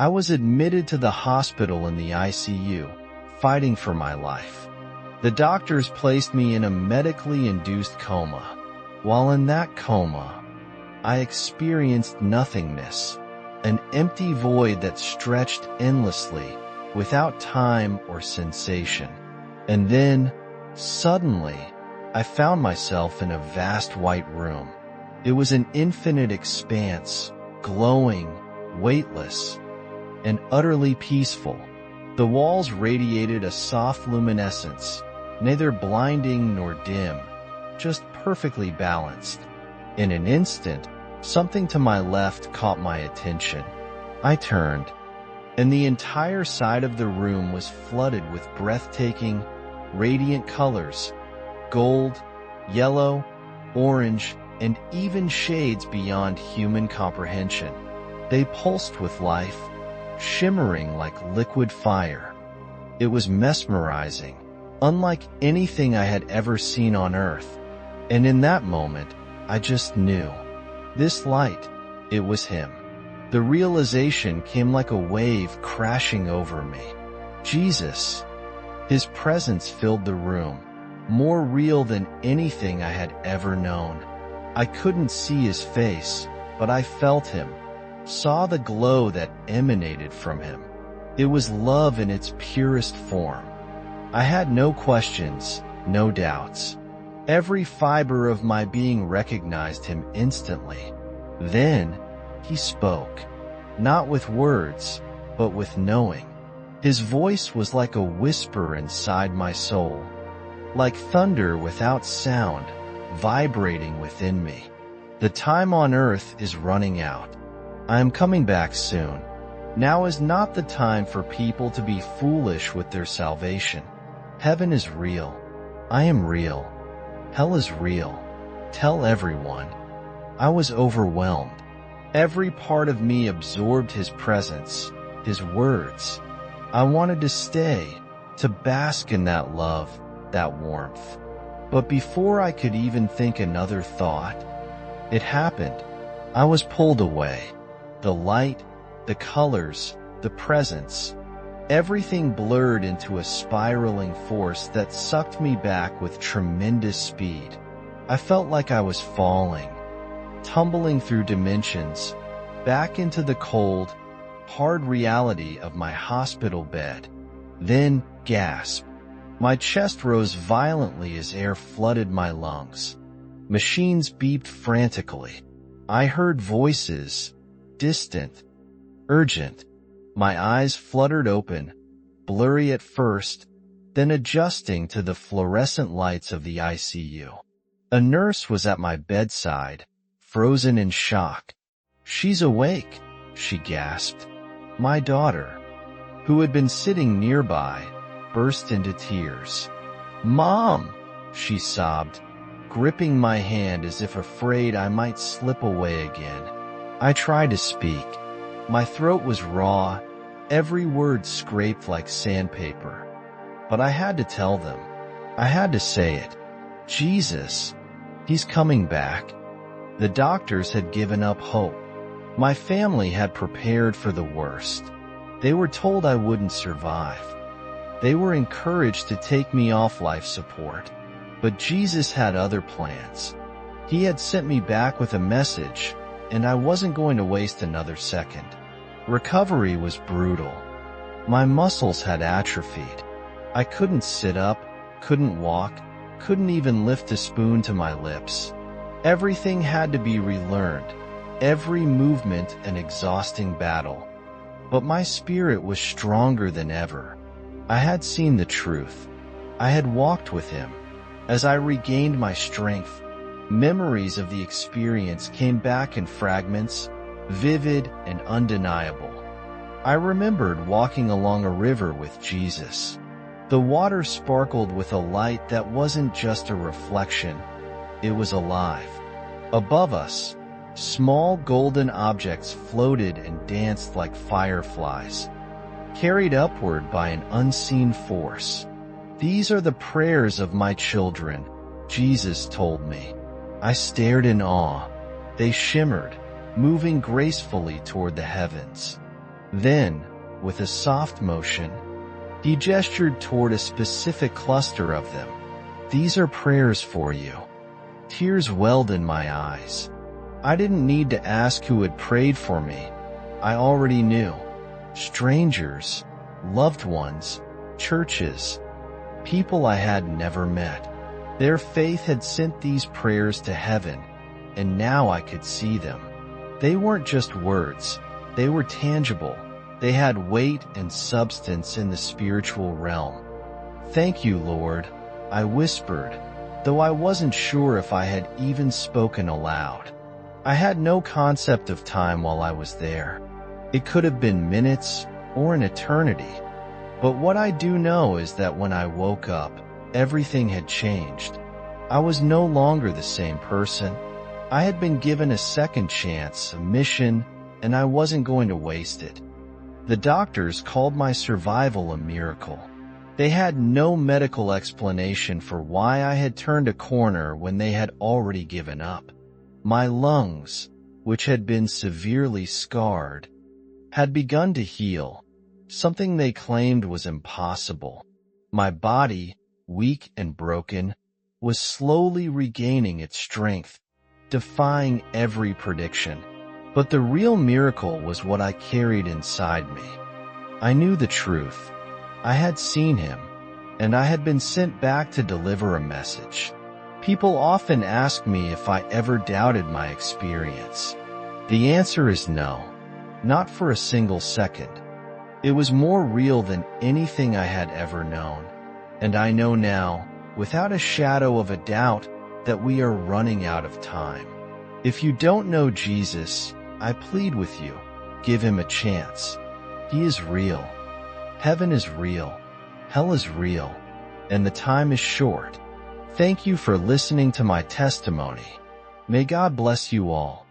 I was admitted to the hospital in the ICU, fighting for my life. The doctors placed me in a medically induced coma. While in that coma, I experienced nothingness, an empty void that stretched endlessly, without time or sensation. And then, suddenly, I found myself in a vast white room. It was an infinite expanse, glowing, weightless, and utterly peaceful. The walls radiated a soft luminescence, neither blinding nor dim, just perfectly balanced. In an instant, something to my left caught my attention. I turned, and the entire side of the room was flooded with breathtaking, radiant colors: gold, yellow, orange, and even shades beyond human comprehension. They pulsed with life, shimmering like liquid fire. It was mesmerizing, unlike anything I had ever seen on Earth. And in that moment, I just knew. This light, it was him. The realization came like a wave crashing over me. Jesus. His presence filled the room, more real than anything I had ever known. I couldn't see his face, but I felt him, saw the glow that emanated from him. It was love in its purest form. I had no questions, no doubts. Every fiber of my being recognized him instantly. Then, he spoke, not with words, but with knowing. His voice was like a whisper inside my soul, like thunder without sound, vibrating within me. The time on earth is running out. I am coming back soon. Now is not the time for people to be foolish with their salvation. Heaven is real. I am real. Hell is real. Tell everyone. I was overwhelmed. Every part of me absorbed his presence, his words. I wanted to stay, to bask in that love, that warmth. But before I could even think another thought, it happened. I was pulled away. The light, the colors, the presence, everything blurred into a spiraling force that sucked me back with tremendous speed. I felt like I was falling, tumbling through dimensions, back into the cold, hard reality of my hospital bed. Then, gasp. My chest rose violently as air flooded my lungs. Machines beeped frantically. I heard voices, distant, urgent. My eyes fluttered open, blurry at first, then adjusting to the fluorescent lights of the ICU. A nurse was at my bedside, frozen in shock. "She's awake," she gasped. My daughter, who had been sitting nearby, burst into tears. "Mom," she sobbed, gripping my hand as if afraid I might slip away again. I tried to speak. My throat was raw, every word scraped like sandpaper. But I had to tell them. I had to say it. Jesus, he's coming back. The doctors had given up hope. My family had prepared for the worst. They were told I wouldn't survive. They were encouraged to take me off life support. But Jesus had other plans. He had sent me back with a message, and I wasn't going to waste another second. Recovery was brutal. My muscles had atrophied. I couldn't sit up, couldn't walk, couldn't even lift a spoon to my lips. Everything had to be relearned, every movement an exhausting battle. But my spirit was stronger than ever. I had seen the truth. I had walked with him. As I regained my strength, memories of the experience came back in fragments, vivid and undeniable. I remembered walking along a river with Jesus. The water sparkled with a light that wasn't just a reflection, it was alive. Above us, small golden objects floated and danced like fireflies, carried upward by an unseen force. "These are the prayers of my children," Jesus told me. I stared in awe. They shimmered, moving gracefully toward the heavens. Then, with a soft motion, he gestured toward a specific cluster of them. "These are prayers for you." Tears welled in my eyes. I didn't need to ask who had prayed for me. I already knew. Strangers, loved ones, churches, people I had never met. Their faith had sent these prayers to heaven, and now I could see them. They weren't just words. They were tangible. They had weight and substance in the spiritual realm. "Thank you, Lord," I whispered, though I wasn't sure if I had even spoken aloud. I had no concept of time while I was there. It could have been minutes or an eternity. But what I do know is that when I woke up, everything had changed. I was no longer the same person. I had been given a second chance, a mission, and I wasn't going to waste it. The doctors called my survival a miracle. They had no medical explanation for why I had turned a corner when they had already given up. My lungs, which had been severely scarred, had begun to heal, something they claimed was impossible. My body, weak and broken, was slowly regaining its strength, defying every prediction. But the real miracle was what I carried inside me. I knew the truth. I had seen him, and I had been sent back to deliver a message. People often ask me if I ever doubted my experience. The answer is no, not for a single second. It was more real than anything I had ever known, and I know now, without a shadow of a doubt, that we are running out of time. If you don't know Jesus, I plead with you, give him a chance. He is real. Heaven is real. Hell is real. And the time is short. Thank you for listening to my testimony. May God bless you all.